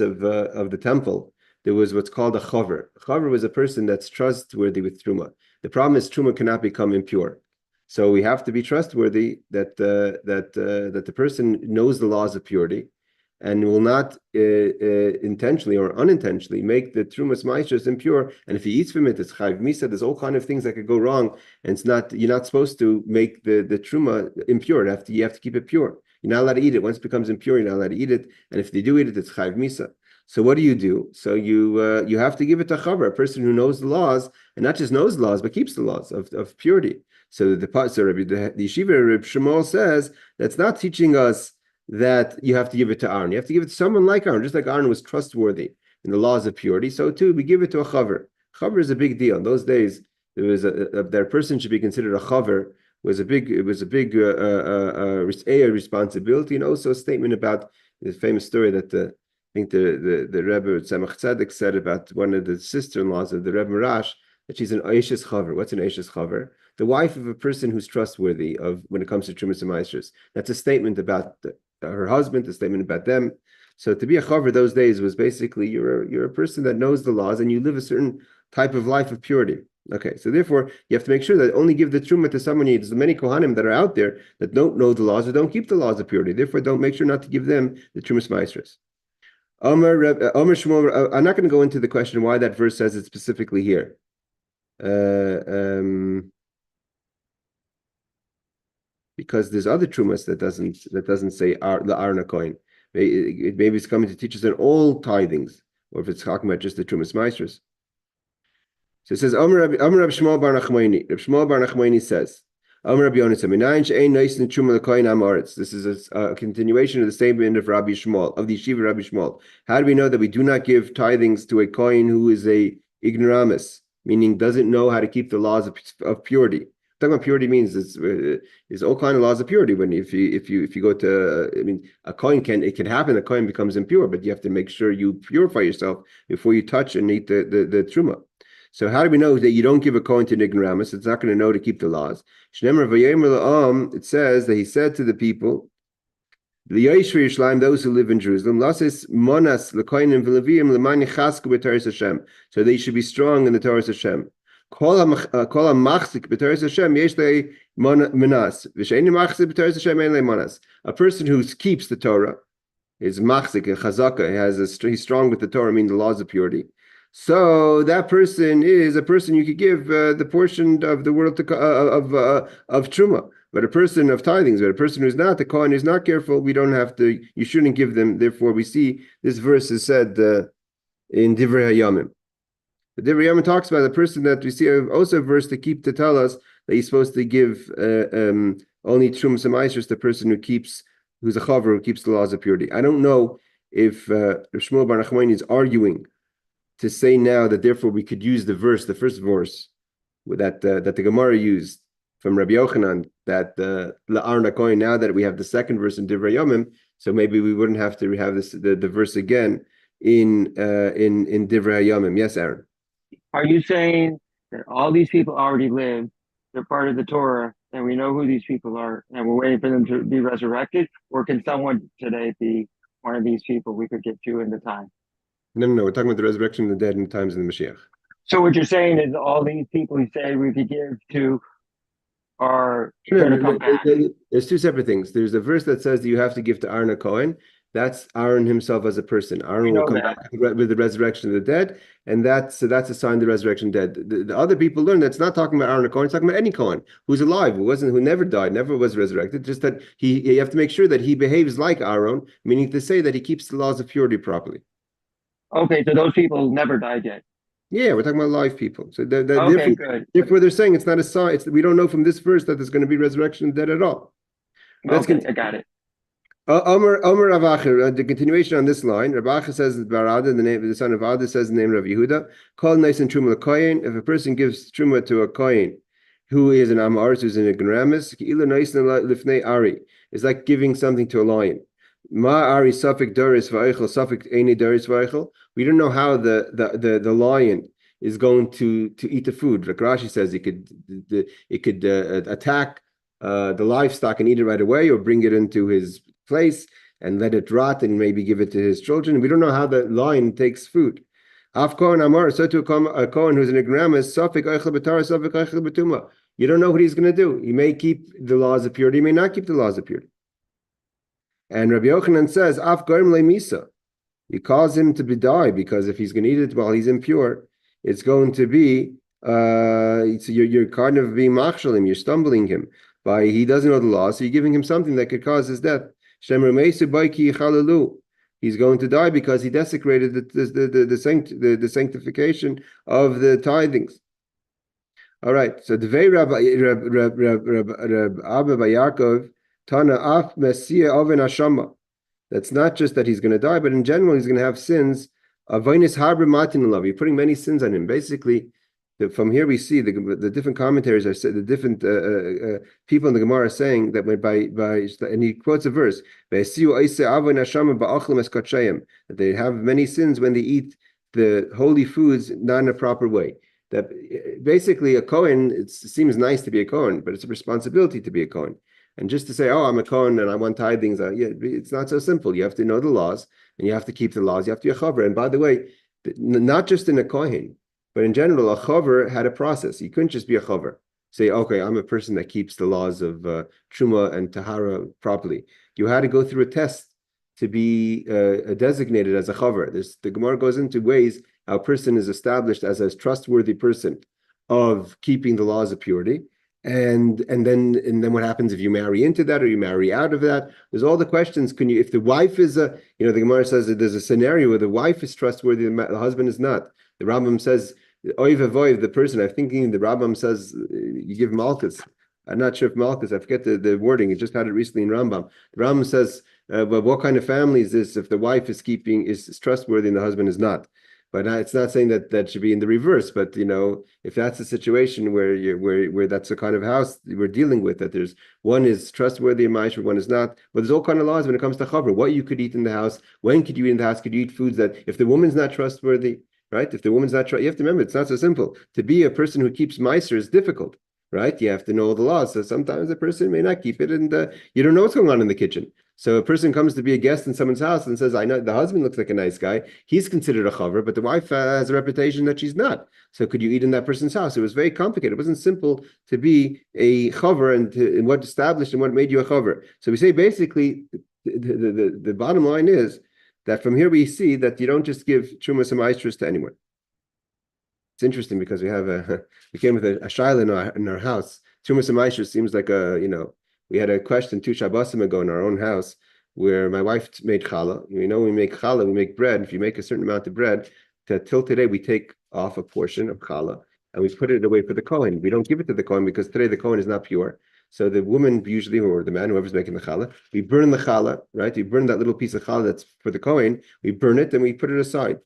of the temple, there was what's called a chaver. A chaver was a person that's trustworthy with truma. The problem is truma cannot become impure. So we have to be trustworthy that the person knows the laws of purity, and will not intentionally or unintentionally make the trumas maishas impure. And if he eats from it, it's chayv misa. There's all kind of things that could go wrong, and you're not supposed to make the truma impure. You have to keep it pure. You're not allowed to eat it. Once it becomes impure, you're not allowed to eat it. And if they do eat it, it's chayv misa. So what do? So you have to give it to chaver, a person who knows the laws, and not just knows the laws, but keeps the laws of purity. So the yeshiva Reb Shmuel says that's not teaching us that you have to give it to Aaron. You have to give it to someone like Aaron, just like Aaron was trustworthy in the laws of purity. So too, we give it to a chaver. Chaver is a big deal. In those days, there was that person should be considered a chaver. It was a big responsibility, and also a statement about the famous story that I think the Rebbe Tzemach Tzedek said about one of the sister-in-laws of the Rebbe Marash, that she's an Eishes Chaver. What's an Eishes Chaver? The wife of a person who's trustworthy when it comes to Trumas and Maestros. That's a statement about her husband, a statement about them. So to be a Chaver those days was basically you're a person that knows the laws and you live a certain type of life of purity. Okay, so therefore you have to make sure that only give the Truma to someone. There's many Kohanim that are out there that don't know the laws or don't keep the laws of purity. Therefore, don't make sure not to give them the Trumas Maestros. Omer Shmuel, I'm not going to go into the question why that verse says it specifically here. Because there's other trumas that doesn't say the Arna coin. Maybe it's coming to teach us in all tithings, or if it's talking about just the trumas meisters. So it says Amar Rabbi Shmuel bar Nachmani. Rabbi Shmuel bar Nachmani says, Amar Rabbi Yonasan, Minayin she'ein noisen truma lekoyin amaretz. This is a continuation of the statement of Rabbi Shmuel, of the yeshiva Rabbi Shmuel. How do we know that we do not give tithings to a kohen who is a ignoramus, meaning doesn't know how to keep the laws of purity? Talking about purity means is all kind of laws of purity. When if you go to, a coin it can happen. A coin becomes impure, but you have to make sure you purify yourself before you touch and eat the truma. So how do we know that you don't give a coin to an ignoramus? It's not going to know to keep the laws. It says that he said to the people, those who live in Jerusalem, so they should be strong in the Torah Hashem. A person who keeps the Torah is machzik and chazaka. He's strong with the Torah, meaning the laws of purity. So that person is a person you could give the portion of the world of truma. But a person of tithings, but a person who's not, the Kohen is not careful, you shouldn't give them. Therefore, we see this verse is said in Divrei Hayamim. The Divrei Hayamim talks about a person that we see also a verse to tell us that he's supposed to give only Trumas and Maasros, the person who's a chaver, who keeps the laws of purity. I don't know if Shmuel bar Nachmani is arguing to say now that therefore we could use the first verse that the Gemorah used from Rabbi Yochanan, that La'arna Kohen, now that we have the second verse in Divrei Yomim, so maybe we wouldn't have to have the verse again in Divrei Yomim. Yes, Aaron. Are you saying that all these people already live, they're part of the Torah, and we know who these people are, and we're waiting for them to be resurrected? Or can someone today be one of these people we could get to in the time? No. We're talking about the resurrection of the dead in the times of the Mashiach. So what you're saying is all these people you say we could give to are going to come back. There's two separate things. There's a verse that says that you have to give to Aaron a Kohen. That's Aaron himself as a person. Aaron will come back with the resurrection of the dead, and that's a sign of the resurrection of the dead. The other people learn that's not talking about Aaron a Kohen. It's talking about any Kohen who's alive, who never died, never was resurrected. Just that you have to make sure that he behaves like Aaron, meaning to say that he keeps the laws of purity properly. Okay, so those people never died yet. Yeah, we're talking about live people. So okay, good. Therefore, they're saying it's not a sign. We don't know from this verse that there's going to be resurrection of the dead at all. Okay, I got it. Omer Ravacher, the continuation on this line, Ravacher says that Barada, the son of Ada, says the name of Yehuda, called nice and truma kohen. If a person gives truma to a kohen who is an Amaris, who's an ignoramus, lifnei Ari, it's like giving something to a lion. Ma Ari suffik doris v'eichel suffik eini doris v'eichel. We don't know how the lion is going to eat the food. Like Rashi says, it could attack the livestock and eat it right away, or bring it into his place and let it rot and maybe give it to his children. We don't know how the lion takes food. Af Kohen Amar, so to a Kohen who's an ignoramus, Safik Eichel B'Tara, Safik Eichel B'Tuma. You don't know what he's going to do. He may keep the laws of purity, he may not keep the laws of purity. And Rabbi Yochanan says, Af Gorim Le Misa. He calls him to be die because if he's going to eat it while he's impure, it's going to be you're kind of being machshalim, you're stumbling him by he doesn't know the law, so you're giving him something that could cause his death. He's going to die because he desecrated the sanctification of the tithings. All right, so the Vei Rabbi Abba Yaakov Tana Af Messiah Oven Hashama. That's not just that he's going to die, but in general, he's going to have sins. Avonis Harber Matin Love. You're putting many sins on him. Basically, from here we see the different commentaries are the different people in the Gemara are saying that and he quotes a verse that they have many sins when they eat the holy foods not in a proper way. That basically a Kohen, it seems nice to be a Kohen, but it's a responsibility to be a Kohen. And just to say, oh, I'm a Kohen and I want tithings, it's not so simple. You have to know the laws and you have to keep the laws. You have to be a chaver. And by the way, not just in a Kohen, but in general, a chaver had a process. You couldn't just be a chaver. Say, okay, I'm a person that keeps the laws of Truma and Tahara properly. You had to go through a test to be designated as a chaver. The Gemara goes into ways how a person is established as a trustworthy person of keeping the laws of purity. And then what happens if you marry into that or you marry out of that? There's all the questions. If the wife is the Gemara says that there's a scenario where the wife is trustworthy, the husband is not. The Rambam says, oiv avoiv, the person, I'm thinking the Rambam says, you give malchus. I'm not sure if malchus, I forget the wording, I just had it recently in Rambam. The Rambam says, but what kind of family is this if the wife is trustworthy and the husband is not? But it's not saying that should be in the reverse. But if that's a situation where that's the kind of house we're dealing with, that there's one is trustworthy in Maisha, one is not. But there's all kind of laws when it comes to chaver. What you could eat in the house, when could you eat in the house? Could you eat foods that if the woman's not trustworthy, right? If the woman's not you have to remember it's not so simple. To be a person who keeps Meiser is difficult, right? You have to know the laws. So sometimes a person may not keep it, and you don't know what's going on in the kitchen. So a person comes to be a guest in someone's house and says, I know the husband looks like a nice guy. He's considered a chaver, but the wife has a reputation that she's not. So could you eat in that person's house? It was very complicated. It wasn't simple to be a chaver and what established and what made you a chaver. So we say basically the bottom line is that from here we see that you don't just give trumas and maestros to anyone. It's interesting because we came with a shaila in our house. Trumas and maestros seems like we had a question 2 Shabbosim ago in our own house where my wife made challah. We make challah, we make bread. If you make a certain amount of bread, till today we take off a portion of challah and we put it away for the Kohen. We don't give it to the Kohen because today the Kohen is not pure. So the woman usually, or the man, whoever's making the challah, we burn the challah, right? We burn that little piece of challah that's for the Kohen. We burn it and we put it aside.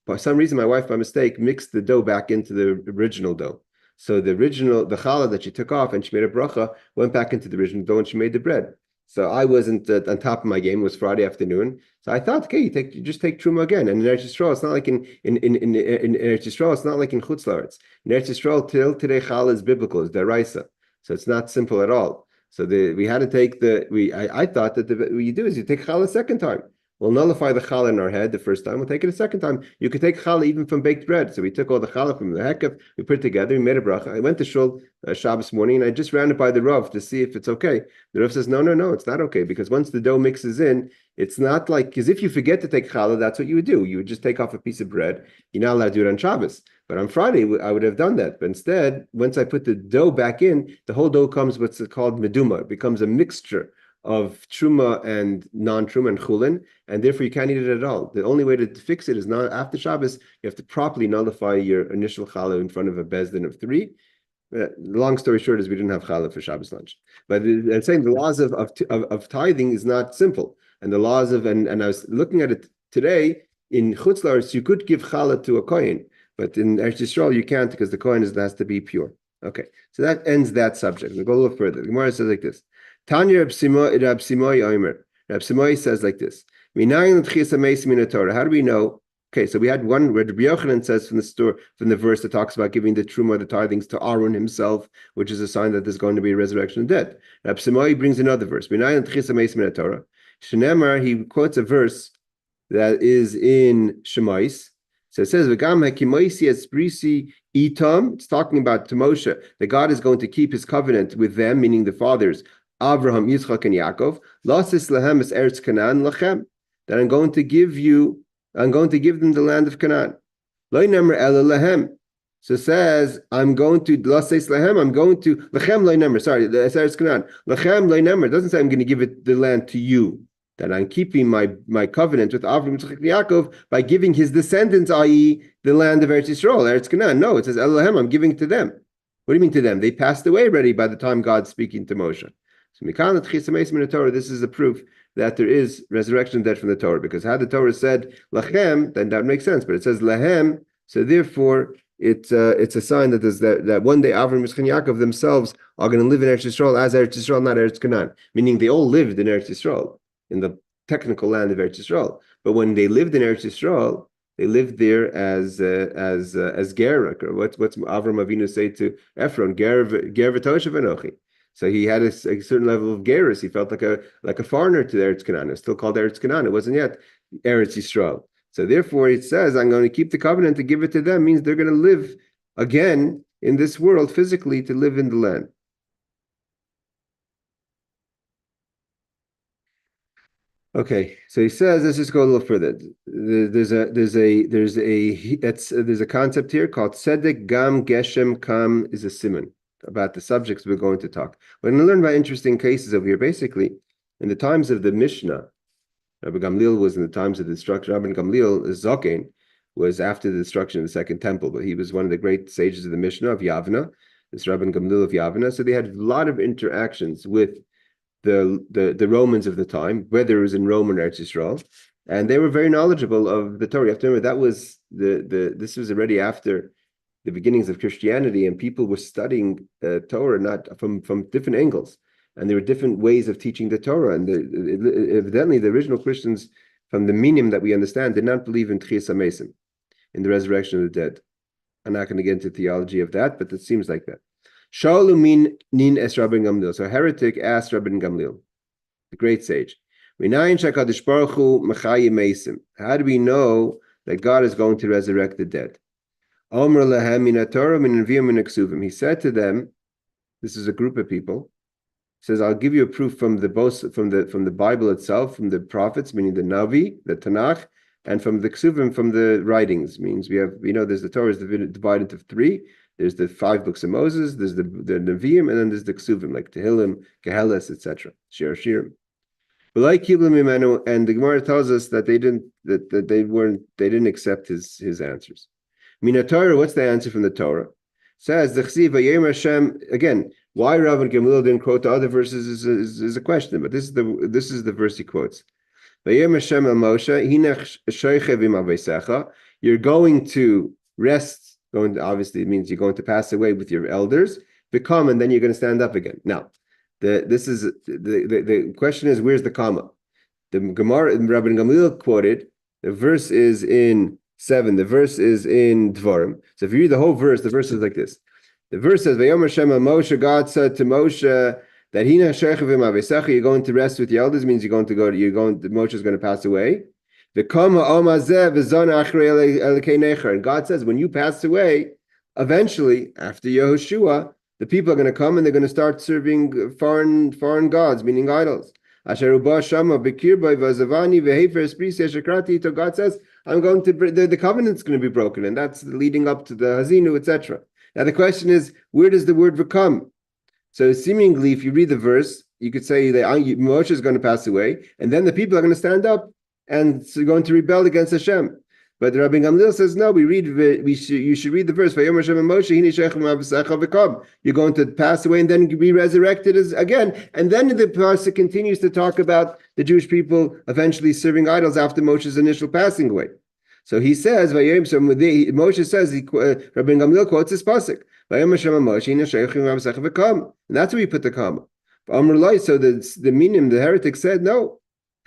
For some reason, my wife, by mistake, mixed the dough back into the original dough. So the challah that she took off and she made a bracha went back into the original dough and she made the bread. So I wasn't on top of my game. It was Friday afternoon. So I thought, okay, you just take truma again. And in Eretz Yisrael, it's not like in Eretz Yisrael, it's not like in Chutz La'aretz. In Eretz Yisrael, till today, challah is biblical, it's deraisa. So it's not simple at all. So we had to take I thought that what you do is you take challah a second time. We'll nullify the challah in our head the first time. We'll take it a second time. You could take challah even from baked bread. So we took all the challah from the hekef, we put it together, we made a bracha. I went to shul Shabbos morning and I just ran it by the Rav to see if it's okay. The Rav says, no, it's not okay because once the dough mixes in, it's not like, because if you forget to take challah, that's what you would do. You would just take off a piece of bread. You're not allowed to do it on Shabbos. But on Friday, I would have done that. But instead, once I put the dough back in, the whole dough comes what's called meduma. It becomes a mixture of truma and non-truma and chulin, and therefore you can't eat it at all. The only way to fix it is not after Shabbos. You have to properly nullify your initial challah in front of a bezdin of 3. Long story short is we didn't have challah for Shabbos lunch. But I'm saying the laws of tithing is not simple, and the laws of and I was looking at it today in Chutz La'aretz, you could give challah to a kohen, but in Eretz Yisrael you can't because the kohen has to be pure. Okay, so that ends that subject. We'll go a little further. The Gemara says like this. Tanya Rab Simoi Omer. Rab Simoi says like this. How do we know? Okay, so we had one where Rabbi Yochanan says from the verse that talks about giving the truma, the tithings to Aaron himself, which is a sign that there's going to be a resurrection of the dead. Rab Simoi brings another verse. Shenemar, he quotes a verse that is in Shemais, So it says, "V'gam hakimoisi esprisi itam." It's talking about to Moshe that God is going to keep His covenant with them, meaning the fathers, Abraham, Yitzchak, and Yaakov. Lasis lahem es eretz Canaan lachem. That I'm going to give them the land of Canaan. Lo nemer ela lahem. So it says, I'm going to lasis lahem. I'm going to lachem lo nemer. Sorry, es eretz Canaan lachem lo nemer. It doesn't say I'm going to give the land to you. That I'm keeping my covenant with Avraham, Yitzchak, and Yaakov by giving his descendants, i.e., the land of Eretz Yisrael, Eretz Canaan. No, it says Elohim, I'm giving it to them. What do you mean to them? They passed away already by the time God's speaking to Moshe. So Mikan Chisamesim in the Torah, this is a proof that there is resurrection dead from the Torah. Because had the Torah said Lachem, then that makes sense. But it says Lahem, so therefore it's a sign that one day Avraham, Yitzchak, and Yaakov themselves are going to live in Eretz Yisrael as Eretz Yisrael, not Eretz Canaan. Meaning they all lived in Eretz Yisrael, in the technical land of Eretz Yisrael. But when they lived in Eretz Yisrael, they lived there as Gerak, or what's Avram Avinu say to Ephron, Ger v'toshev anochi. So he had a certain level of gerus. He felt like a foreigner to Eretz Canaan. It's still called Eretz Canaan. It wasn't yet Eretz Yisrael. So therefore, it says, "I'm going to keep the covenant to give it to them." Means they're going to live again in this world physically to live in the land. Okay, so he says, let's just go a little further. There's a concept here called Tzedek Gam Geshem Kam is a siman about the subjects we're going to talk. We're going to learn about interesting cases over here. Basically, in the times of the Mishnah, Rabbi Gamliel was in the times of the destruction. Rabbi Gamliel Zokin was after the destruction of the Second Temple, but he was one of the great sages of the Mishnah of Yavna. This Rabbi Gamliel of Yavna. So they had a lot of interactions with the Romans of the time, whether it was in Rome or Eretz Yisrael, and they were very knowledgeable of the Torah. You have to remember that was this was already after the beginnings of Christianity, and people were studying Torah not from different angles, and there were different ways of teaching the Torah. And evidently, the original Christians, from the minim that we understand, did not believe in Tchias HaMesim, in the resurrection of the dead. I'm not going to get into theology of that, but it seems like that. Shalu min nin es Rabbi Gamliel. So a heretic asked Rabbi Gamliel, the great sage, how do we know that God is going to resurrect the dead? He said to them, this is a group of people, says, I'll give you a proof from the Bible itself, from the prophets, meaning the Navi, the Tanakh, and from the Ksuvim, from the writings. Means there's the Torah is divided into three. There's the 5 books of Moses, there's the Nevi'im, and then there's the Ksuvim, like Tehillim, Geheles, etc. Shir Shirim. And the Gemorah tells us that they didn't accept his answers. Mina Torah, what's the answer from the Torah? It says the Chsiv Vayem Hashem. Again, why Rav and Gamliel didn't quote the other verses is a question, but this is the verse he quotes. Vayem Hashem el Moshe, Hinech shoichev im aveisecha. You're going to rest. Obviously, it means you're going to pass away with your elders, become, and then you're going to stand up again. Now, the question is, where's the comma? The Gemorah, Rabbi Gamliel quoted, the verse is in 7, the verse is in Dvarim. So if you read the whole verse, the verse is like this. The verse says, Vayom Hashem Moshe, God said to Moshe that you're going to rest with your elders, means Moshe is going to pass away. And God says, when you pass away, eventually, after Yehoshua, the people are going to come and they're going to start serving foreign gods, meaning idols. God says, I'm going to the covenant's going to be broken, and that's leading up to the Hazinu, etc. Now the question is, where does the word "become"? So seemingly, if you read the verse, you could say that Moshe is going to pass away, and then the people are going to stand up and going to rebel against Hashem. But Rabbi Gamliel says, no, you should read the verse. You're going to pass away and then be resurrected again. And then the pasuk continues to talk about the Jewish people eventually serving idols after Moshe's initial passing away. So he says, Moshe says, Rabbi Gamliel quotes this pasuk. And that's where you put the comma. So the minim, the heretic said, no.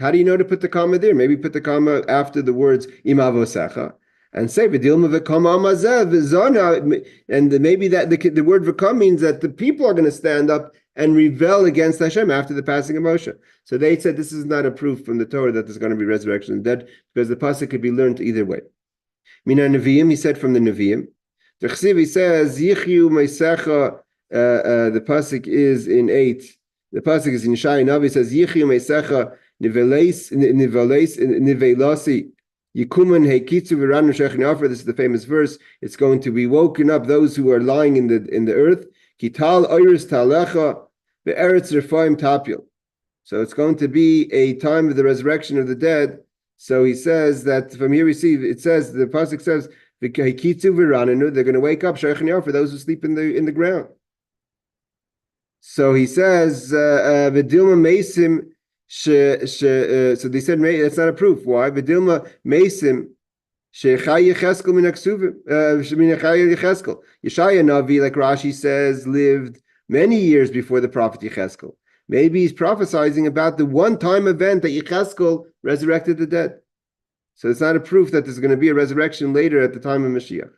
How do you know to put the comma there? Maybe put the comma after the words imavosecha and say v'dilma v'kama amazev v'zona, and maybe that the word v'kam means that the people are going to stand up and rebel against Hashem after the passing of Moshe. So they said this is not a proof from the Torah that there's going to be resurrection of the dead, because the pasuk could be learned either way. Mina Nevi'im, he said from the Nevi'im. The Chsiv, he says, Yichyu Meisecha, the pasuk is in 8. The pasuk is in Yeshaya Navi, says, Yichyu Meisecha, Nivelasi, Yikuman Heikitzu Viranu Shechin Afra. This is the famous verse. It's going to be woken up those who are lying in the earth. Kital Iris Talecha, Be'eretz Refaim Tapil. So it's going to be a time of the resurrection of the dead. So he says that from here we see, it says, the pasuk says, they're going to wake up for those who sleep in the ground. So he says, Vidilma Mesim, so they said that's not a proof. Why? Vidilma Mesim, Yeshaya Navi, like Rashi says, lived many years before the prophet Yecheskel. Maybe he's prophesying about the one-time event that Yecheskel resurrected the dead. So it's not a proof that there's going to be a resurrection later at the time of Mashiach.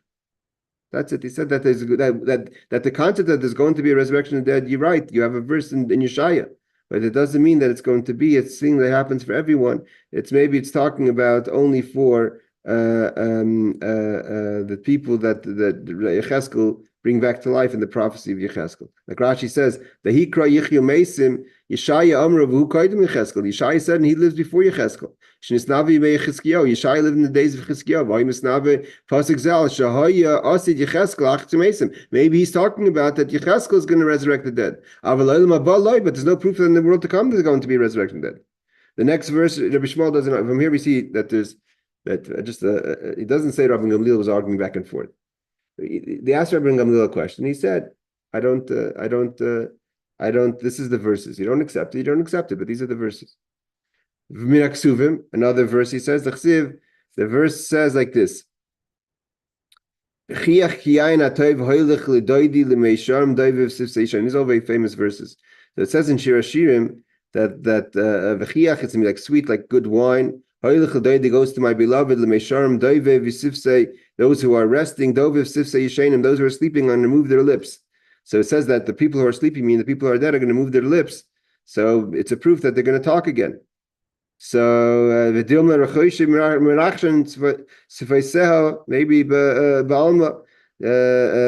That's it. He said that there's that the concept that there's going to be a resurrection of the dead. You're right. You have a verse in Yeshaya, but it doesn't mean that it's going to be a thing that happens for everyone. Maybe it's talking about only for the people that Yecheskel bring back to life in the prophecy of Yecheskel. Like Rashi says, the Hikra Yichyu Mesim, Yeshaya Amrav who kaidim Yecheskel. Yeshaya said, and he lives before Yecheskel. Shnisnavi me Yecheskel. Yeshaya lived in the days of Cheskel. Vaymisnavi pasuk zal Shahaya Asid Yecheskel Achtu Mesim. Maybe he's talking about that Yecheskel is going to resurrect the dead. But there's no proof that in the world to come there's going to be a resurrection of the dead. The next verse, Rabbi Shmuel doesn't. From here we see that there's it doesn't say Rabbi Gamliel was arguing back and forth. They asked Rabbi Gamliel a question. He said, I don't, this is the verses. You don't accept it, but these are the verses. Another verse, he says, the verse says like this. These are all very famous verses. So it says in Shir Hashirim that v'chiach, it's like sweet, like good wine. Goes to my beloved, those who are resting, those who are sleeping and remove their lips. So it says that the people who are sleeping mean the people who are dead are going to move their lips. So it's a proof that they're going to talk again. So maybe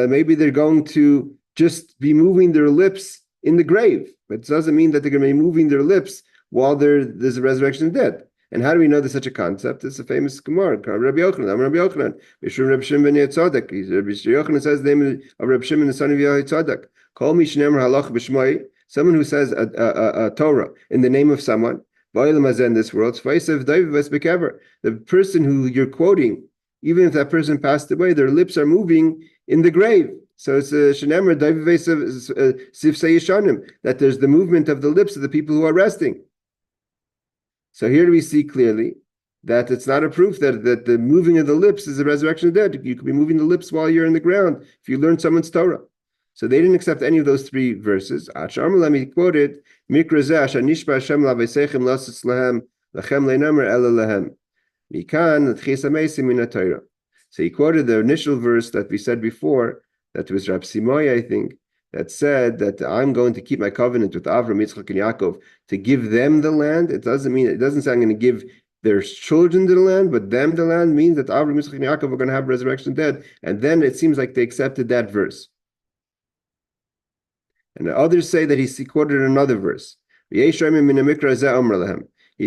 maybe they're going to just be moving their lips in the grave. But it doesn't mean that they're going to be moving their lips while there's a resurrection of the dead. And how do we know there's such a concept? It's a famous Gemorah. Rabbi Yochanan, Mishum Rabbi Shimon ben Yetzadok. Rabbi Yochanan says the name of Rabbi Shimon, the son of Yetzadok. Call me Shneimar Halach B'Shmai. Someone who says a Torah in the name of someone. In this world, the person who you're quoting, even if that person passed away, their lips are moving in the grave. So it's Shneimar that there's the movement of the lips of the people who are resting. So here we see clearly that it's not a proof that the moving of the lips is the resurrection of the dead. You could be moving the lips while you're in the ground if you learn someone's Torah. So they didn't accept any of those three verses. He quoted, so he quoted the initial verse that we said before, that was Rab Simoy, I think, that said that I'm going to keep my covenant with Avram, Yitzchak, and Yaakov to give them the land. It doesn't say I'm going to give their children the land, but them the land means that Avram, Yitzchak, and Yaakov are going to have resurrection dead. And then it seems like they accepted that verse. And the others say that he quoted another verse. He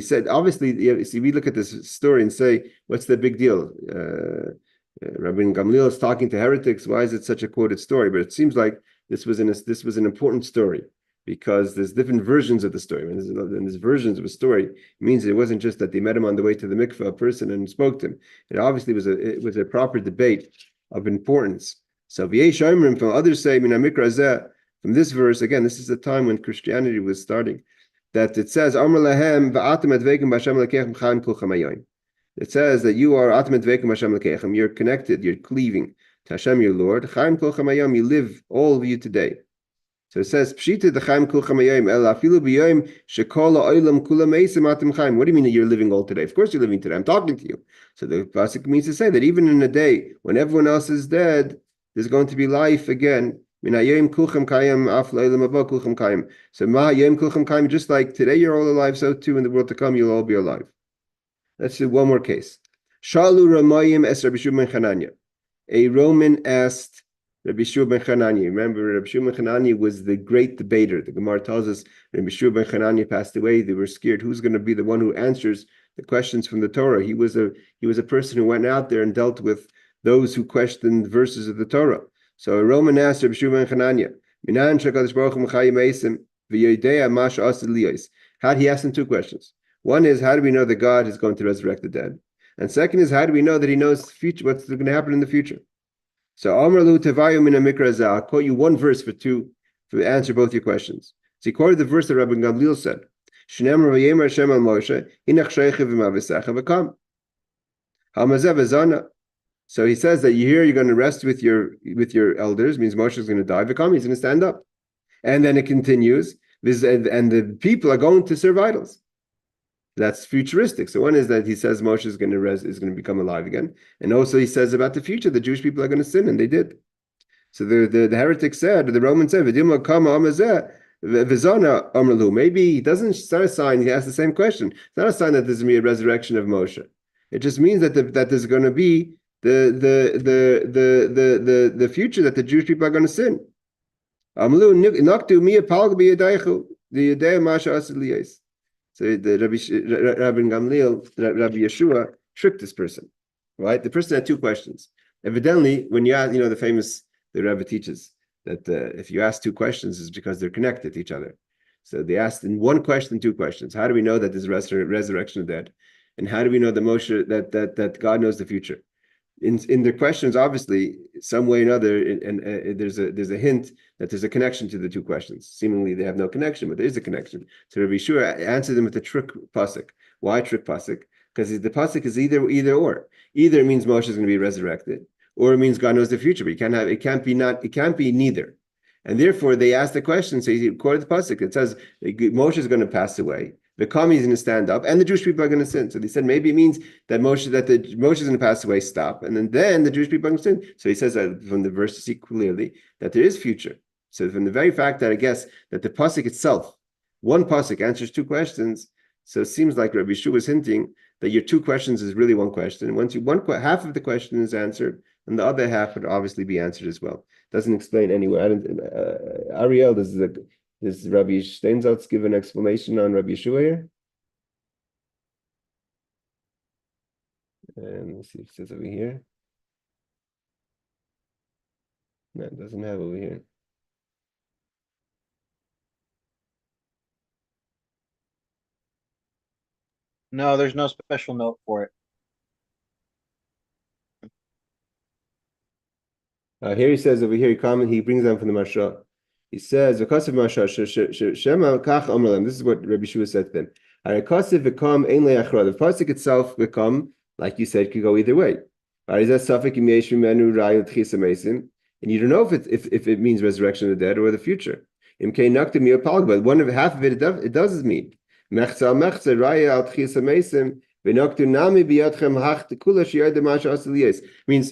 said, obviously, we look at this story and say, what's the big deal? Rabbi Gamliel is talking to heretics. Why is it such a quoted story? But it seems like this was an important story because there's different versions of the story. And there's versions of a story. It means it wasn't just that they met him on the way to the mikveh, a person, and spoke to him. It obviously was a proper debate of importance. So from others say, from this verse, again, this is the time when Christianity was starting, that it says, it says that you are you're connected, you're cleaving to Hashem, your Lord. You live, all of you today. So it says, what do you mean that you're living all today? Of course you're living today. I'm talking to you. So the pasuk means to say that even in a day when everyone else is dead, there's going to be life again. So just like today you're all alive, so too in the world to come you'll all be alive. Let's do one more case. Shalu Ramayim es Rabbi Shua ben Chananya. A Roman asked Rabbi Shua ben Chananya. Remember, Rabbi Shua ben Chananya was the great debater. The Gemara tells us Rabbi Shua ben Chananya passed away. They were scared who's going to be the one who answers the questions from the Torah. He was a person who went out there and dealt with those who questioned verses of the Torah. So a Roman asked Rabbi Shua ben Chananya, how he asked him two questions. One is, how do we know that God is going to resurrect the dead? And second is, how do we know that he knows the future, what's going to happen in the future? So I'll quote you one verse to answer both your questions. So he quoted the verse that Rabbi Gamliel said. So he says that you're going to rest with your elders, means Moshe is going to die. He's going to stand up. And then it continues, and the people are going to serve idols. That's futuristic. So one is that he says Moshe is going to become alive again, and also he says about the future, the Jewish people are going to sin, and they did. So the heretic said, the Roman said, maybe he doesn't. It's not a sign. He asks the same question. It's not a sign that there's going to be a resurrection of Moshe. It just means that that there's going to be the future, that the Jewish people are going to sin. So the Rabbi Gamliel, Rabbi Yeshua tricked this person, right? The person had two questions. Evidently, when you ask, the Rebbe teaches that if you ask two questions, it's because they're connected to each other. So they asked in one question, two questions. How do we know that there's resurrection of the dead? And how do we know that God knows the future? In the questions, obviously, some way or another, and there's a hint that there's a connection to the two questions. Seemingly, they have no connection, but there is a connection. So Rabbi Yeshua answered them with a trick pasuk. Why trick pasuk? Because the pasuk is either or. Either means Moshe is going to be resurrected, or it means God knows the future. But it can't be neither. And therefore, they asked the question. So he quoted the pasuk. It says Moshe is going to pass away. The Kami is going to stand up, and the Jewish people are going to sin. So they said maybe it means that Moshe is going to pass away, stop, and then the Jewish people are going to sin. So he says that from the verse to see clearly that there is future. So from the very fact that I guess that the pasuk itself, one pasuk answers two questions, so it seems like Rabbi Yeshua was hinting that your two questions is really one question. And once half of the question is answered, and the other half would obviously be answered as well. Doesn't explain anywhere. Ariel, does Rabbi Steinsaltz give an explanation on Rabbi Yeshua here? And let's see if it says over here. No, it doesn't have over here. No, there's no special note for it. Here he says over here, he brings down from the Marsha. He says, because of Marsha, Shema kach amrlam. This is what Rabbi Shua said to them. The pasuk itself become, like you said, could go either way. And you don't know if it means resurrection of the dead or the future. But half of it does mean. Means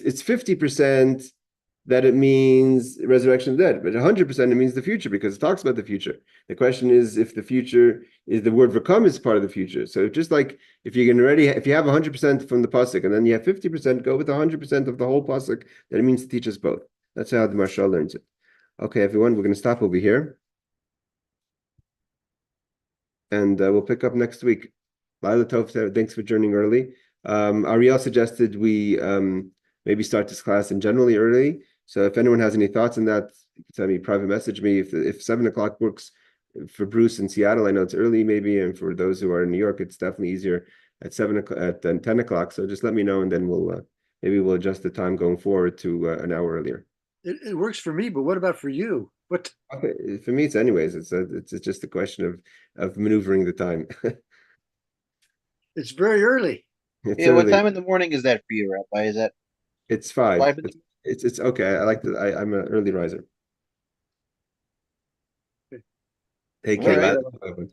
it's 50% that it means resurrection of the dead, but 100% it means the future, because it talks about the future. The question is if the future is the word "v'kam" is part of the future. So just like if you have 100% from the pasuk and then you have 50%, go with 100% of the whole pasuk. That it means to teach us both. That's how the Marsha learns it. Okay, everyone, we're going to stop over here, and we'll pick up next week. Laila Tov, thanks for joining early. Ariel suggested we maybe start this class in generally early. So if anyone has any thoughts on that, you can send me, private message me. If 7 o'clock works for Bruce in Seattle, I know it's early maybe, and for those who are in New York, it's definitely easier at 7 o'clock at 10 o'clock. So just let me know, and then we'll adjust the time going forward to an hour earlier. It works for me, but what about for you? What? Okay, for me, it's just a question of maneuvering the time. It's very early. Yeah, what time in the morning is that for you, Rabbi? Is that It's 5. 5 It's okay. I like that. I'm an early riser. Take care. All right.